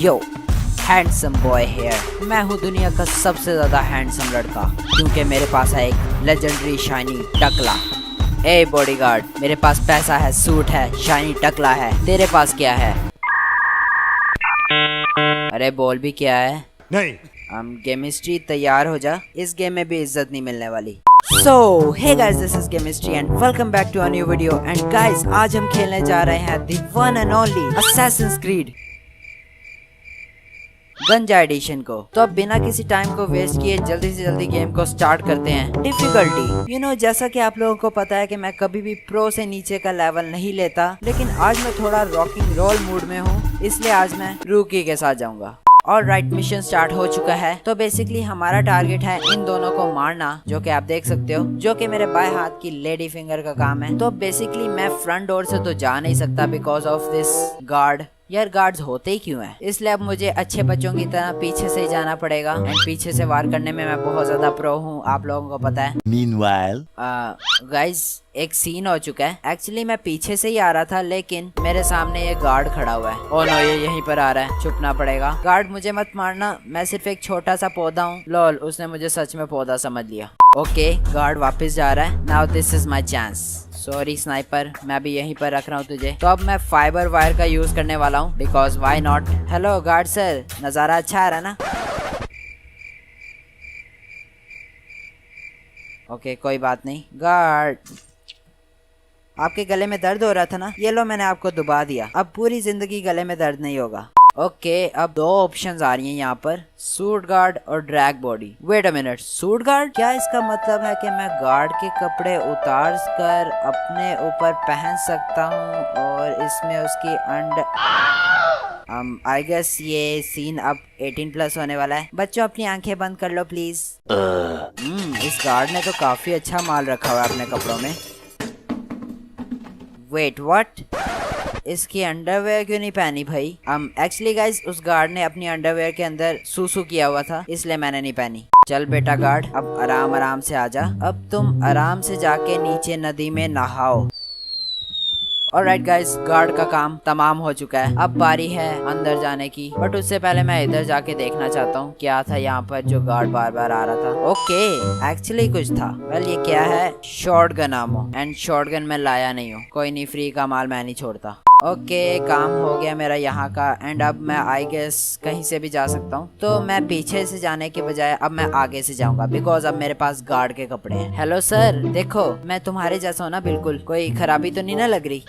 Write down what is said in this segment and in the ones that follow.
यो handsome boy hair. मैं हूँ दुनिया का सबसे ज्यादा हैंडसम लड़का क्योंकि मेरे पास है एक लेजेंडरी शाइनी टकला। ए बॉडीगार्ड, मेरे पास पैसा है, सूट है, शाइनी टकला है, तेरे पास क्या है? अरे बोल भी क्या है? नहीं। केमिस्ट्री तैयार हो जा, इस गेम में भी इज्जत नहीं मिलने वाली। So, hey guys, this is Chemistry and welcome back to a new video. And guys, आज हम खेलने जा रहे हैं the one and only Assassin's Creed गंजा एडिशन को। तो अब बिना किसी टाइम को वेस्ट किए जल्दी से जल्दी गेम को स्टार्ट करते हैं। डिफिकल्टी जैसा कि आप लोगों को पता है कि मैं कभी भी प्रो से नीचे का लेवल नहीं लेता, लेकिन आज मैं थोड़ा रॉकिंग रोल मूड में हूँ, इसलिए आज मैं रूकी के साथ जाऊंगा। और राइट, मिशन स्टार्ट हो चुका है। तो बेसिकली हमारा टारगेट है इन दोनों को मारना, जो कि आप देख सकते हो, जो कि मेरे बाएं हाथ की लेडी फिंगर का काम है। तो बेसिकली मैं फ्रंट डोर से तो जा नहीं सकता बिकॉज ऑफ दिस गार्ड। यार गार्ड्स होते ही क्यों हैं? इसलिए अब मुझे अच्छे बच्चों की तरह पीछे से ही जाना पड़ेगा। एंड पीछे से वार करने में मैं बहुत ज्यादा प्रो हूँ, आप लोगों को पता है। Meanwhile, गाइज एक सीन हो चुका है। एक्चुअली मैं पीछे से ही आ रहा था, लेकिन मेरे सामने ये गार्ड खड़ा हुआ है। ओह नो, ये यहीं पर आ रहा है, छुपना पड़ेगा। गार्ड मुझे मत मारना, मैं सिर्फ एक छोटा सा पौधा हूँ। लॉल, उसने मुझे सच में पौधा समझ लिया। ओके, गार्ड वापस जा रहा है। Now this is my chance. Sorry sniper, मैं भी यहीं पर रख रहा हूँ तुझे। तो अब मैं फाइबर वायर का यूज करने वाला हूँ, because why not. Hello guard sir, नजारा अच्छा आ रहा है ना? ओके, कोई बात नहीं। गार्ड, आपके गले में दर्द हो रहा था ना? ये लो, मैंने आपको दबा दिया, अब पूरी जिंदगी गले में दर्द नहीं होगा। ओके, अब दो ऑप्शंस आ रही हैं यहाँ पर, सूट गार्ड और drag body. Wait a minute, suit guard? क्या इसका मतलब है कि मैं गार्ड के कपड़े उतार कर अपने ऊपर पहन सकता हूँ और इसमें उसकी आई गेस ये सीन अब 18+ होने वाला है। बच्चों अपनी आंखें बंद कर लो प्लीज। इस गार्ड ने तो काफी अच्छा माल रखा हुआ है अपने कपड़ों में। Wait what? इसकी अंडरवेयर क्यों नहीं पहनी भाई? एक्चुअली गाइज, उस गार्ड ने अपनी अंडरवेयर के अंदर सूसू किया हुआ था, इसलिए मैंने नहीं पहनी। चल बेटा गार्ड, अब आराम आराम से आजा। अब तुम आराम से जाके नीचे नदी में नहाओ। ऑलराइट गाइस, गार्ड का काम तमाम हो चुका है। अब बारी है अंदर जाने की, बट उससे पहले मैं इधर जाके देखना चाहता हूँ क्या था यहाँ पर जो गार्ड बार बार आ रहा था। ओके, एक्चुअली कुछ था। वेल, ये क्या है? Short gun Amo. And short gun मैं लाया नहीं हूँ। कोई नहीं, फ्री का माल मैं नहीं छोड़ता। ओके, काम हो गया मेरा यहाँ का। एंड अब मैं आई गेस कहीं से भी जा सकता हूँ। तो मैं पीछे से जाने के बजाय अब मैं आगे से जाऊंगा, बिकॉज अब मेरे पास गार्ड के कपड़े हैं। हेलो सर, देखो मैं तुम्हारे जैसा हूँ ना बिल्कुल, कोई खराबी तो नहीं ना लग रही?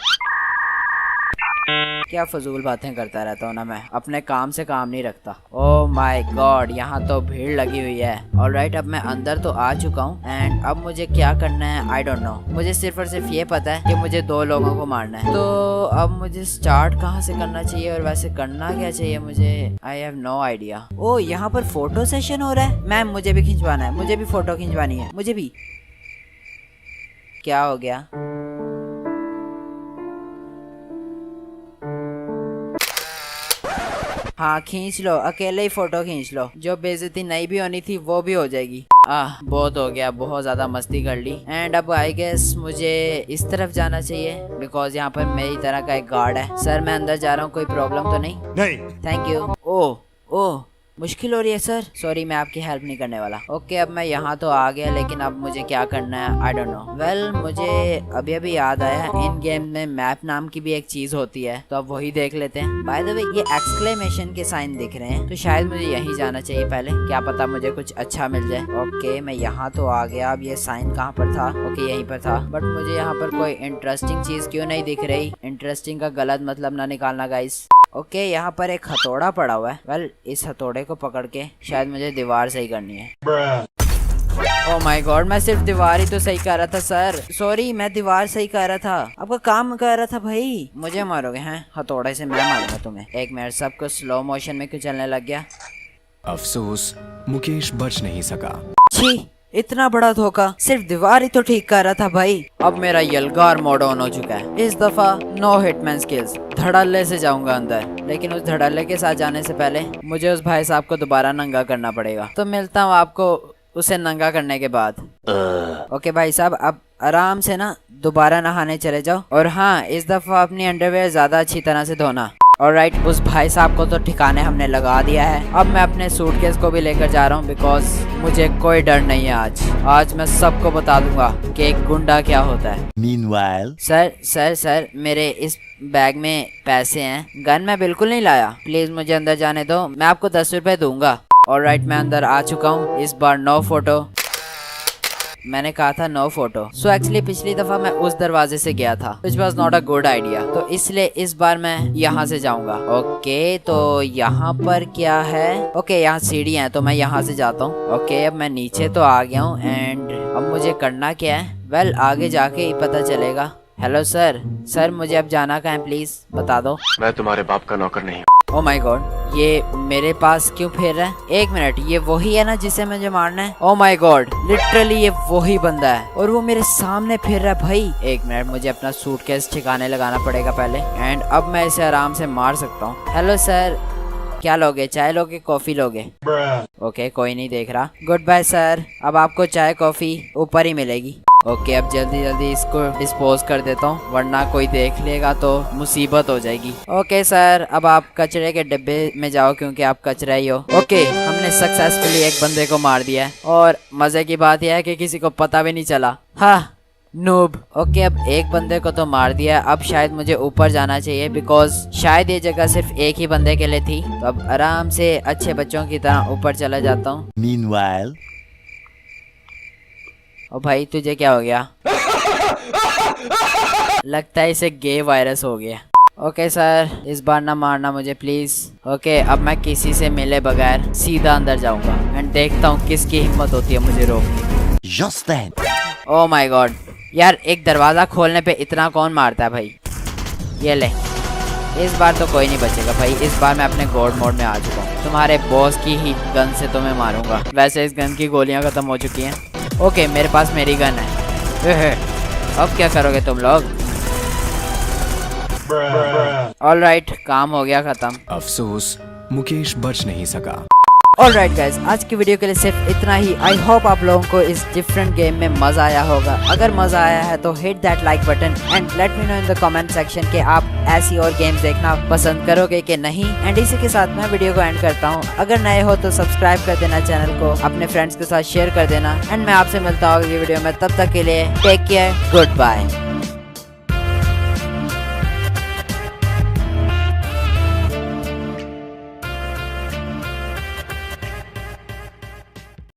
क्या फजूल बातें करता रहता हूँ ना मैं, अपने काम से काम नहीं रखता। ओह माय गॉड, यहाँ तो भीड़ लगी हुई है। ऑलराइट, अब मैं अंदर तो आ चुका हूँ। एंड अब मुझे क्या करना है आई डोंट नो। मुझे सिर्फ और सिर्फ ये पता है कि मुझे 2 लोगों को मारना है। तो अब मुझे स्टार्ट कहाँ से करना चाहिए और वैसे करना क्या चाहिए मुझे? I have no idea. ओ, यहाँ पर फोटो सेशन हो रहा है। मैम, मुझे भी खिंचवाना है, मुझे भी फोटो खिंचवानी है, मुझे भी। क्या हो गया? हाँ खींच लो, अकेले ही फोटो खींच लो, जो बेइज्जती नहीं भी होनी थी वो भी हो जाएगी। बहुत हो गया, बहुत ज्यादा मस्ती कर ली। एंड अब आई गेस मुझे इस तरफ जाना चाहिए, बिकॉज यहाँ पर मेरी तरह का एक गार्ड है। सर मैं अंदर जा रहा हूँ, कोई प्रॉब्लम तो नहीं? नहीं। Thank you. ओह मुश्किल हो रही है सर, सॉरी मैं आपकी हेल्प नहीं करने वाला। ओके, अब मैं यहाँ तो आ गया, लेकिन अब मुझे क्या करना है आई डोंट नो। वेल, मुझे अभी अभी याद आया, इन गेम में मैप नाम की भी एक चीज होती है, तो अब वही देख लेते हैं। बाय द वे, ये एक्सक्लेमेशन के साइन दिख रहे हैं, तो शायद मुझे यहीं जाना चाहिए पहले, क्या पता मुझे कुछ अच्छा मिल जाए। ओके, मैं यहाँ तो आ गया। अब ये साइन कहाँ पर था? ओके, यहीं पर था, बट मुझे यहाँ पर कोई इंटरेस्टिंग चीज क्यों नहीं दिख रही? इंटरेस्टिंग का गलत मतलब ना निकालना गाइस। ओके, यहाँ पर एक हथौड़ा पड़ा हुआ है। वेल, इस हथौड़े को पकड़ के शायद मुझे दीवार सही करनी है। ओह माय गॉड, मैं सिर्फ दीवार ही तो सही कर रहा था सर। सॉरी, मैं दीवार सही कर रहा था, आपका काम कर रहा था भाई। मुझे मारोगे हैं? हथौड़े से मैं मारूंगा तुम्हें। एक मिनट, सब कुछ स्लो मोशन में क्यों चलने लग गया? अफसोस, मुकेश बच नहीं सका। छी, इतना बड़ा धोखा, सिर्फ दीवार ही तो ठीक कर रहा था भाई। अब मेरा यलगार मोड ऑन हो चुका है। इस दफा नो हिटमैन स्किल्स, धड़ल्ले से जाऊंगा अंदर। लेकिन उस धड़ल्ले के साथ जाने से पहले मुझे उस भाई साहब को दोबारा नंगा करना पड़ेगा। तो मिलता हूँ आपको उसे नंगा करने के बाद। ओके भाई साहब, अब आराम से ना दोबारा नहाने चले जाओ। और हाँ, इस दफा अपनी अंडरवेयर ज्यादा अच्छी तरह से धोना। ऑलराइट, उस भाई साहब को तो ठिकाने हमने लगा दिया है। अब मैं अपने सूटकेस को भी लेकर जा रहा हूँ बिकॉज मुझे कोई डर नहीं है। आज मैं सबको बता दूंगा कि एक गुंडा क्या होता है। Meanwhile, सर मेरे इस बैग में पैसे हैं। गन मैं बिल्कुल नहीं लाया, प्लीज मुझे अंदर जाने दो, मैं आपको 10 रुपए दूंगा। ऑलराइट, मैं अंदर आ चुका हूँ। इस बार नो फोटो, मैंने कहा था नो फोटो। सो एक्चुअली पिछली दफा मैं उस दरवाजे से गया था, which was not a good idea, तो इसलिए इस बार मैं यहाँ से जाऊंगा। ओके, तो यहाँ पर क्या है? ओके, यहाँ सीढ़ियाँ हैं तो मैं यहाँ से जाता हूँ। ओके, अब मैं नीचे तो आ गया हूँ एंड अब मुझे करना क्या है? वेल, आगे जाके ही पता चलेगा। हेलो सर मुझे अब जाना कहाँ है, प्लीज बता दो। मैं तुम्हारे बाप का नौकर नहीं। ओ माय गॉड, ये मेरे पास क्यों फिर रहा है? एक मिनट, ये वही है ना जिसे मुझे मारना है? ओ माय गॉड, लिटरली ये वही बंदा है और वो मेरे सामने फिर रहा है भाई। एक मिनट, मुझे अपना सूटकेस ठिकाने लगाना पड़ेगा पहले एंड अब मैं इसे आराम से मार सकता हूँ। हेलो सर, क्या लोगे? चाय लोगे, कॉफी लोगे? ओके, कोई नहीं देख रहा। गुड बाय सर, अब आपको चाय कॉफी ऊपर ही मिलेगी। ओके, अब जल्दी इसको डिस्पोज कर देता हूँ वरना कोई देख लेगा तो मुसीबत हो जाएगी। ओके सर, अब आप कचरे के डिब्बे में जाओ क्योंकि आप कचरा ही हो। ओके, हमने सक्सेसफुली एक बंदे को मार दिया है और मजे की बात यह है कि किसी को पता भी नहीं चला। हाँ, नूब। ओके, अब एक बंदे को तो मार दिया, अब शायद मुझे ऊपर जाना चाहिए बिकॉज शायद ये जगह सिर्फ एक ही बंदे के लिए थी। तो अब आराम से अच्छे बच्चों की तरह ऊपर चला जाता हूँ। meanwhile, ओ भाई, तुझे क्या हो गया? लगता है इसे गे वायरस हो गया। ओके सर, इस बार ना मारना मुझे प्लीज। ओके, अब मैं किसी से मिले बगैर सीधा अंदर जाऊंगा एंड देखता हूँ किसकी हिम्मत होती है मुझे रोकने। just then, oh my God, यार एक दरवाजा खोलने पे इतना कौन मारता है भाई? ये ले, इस बार तो कोई नहीं बचेगा भाई। इस बार मैं अपने गॉड मोड में आ चुका हूँ। तुम्हारे बॉस की ही गन से तुम्हें मारूंगा। वैसे इस गन की गोलियां खत्म हो चुकी हैं। ओके, मेरे पास मेरी गन है। अब क्या करोगे तुम लोग? ऑलराइट, काम हो गया खत्म। अफसोस, मुकेश बच नहीं सका। ऑलराइट गाइज, आज की वीडियो के लिए सिर्फ इतना ही। आई होप आप लोगों को इस डिफरेंट गेम में मजा आया होगा। अगर मजा आया है तो hit that like button and let me know in the comment section कि आप ऐसी और गेम्स देखना पसंद करोगे कि नहीं। एंड इसी के साथ मैं वीडियो को एंड करता हूँ। अगर नए हो तो सब्सक्राइब कर देना चैनल को, अपने फ्रेंड्स के साथ शेयर कर देना एंड मैं आपसे मिलता हूँ अगली वीडियो में। तब तक के लिए टेक केयर, गुड बाय।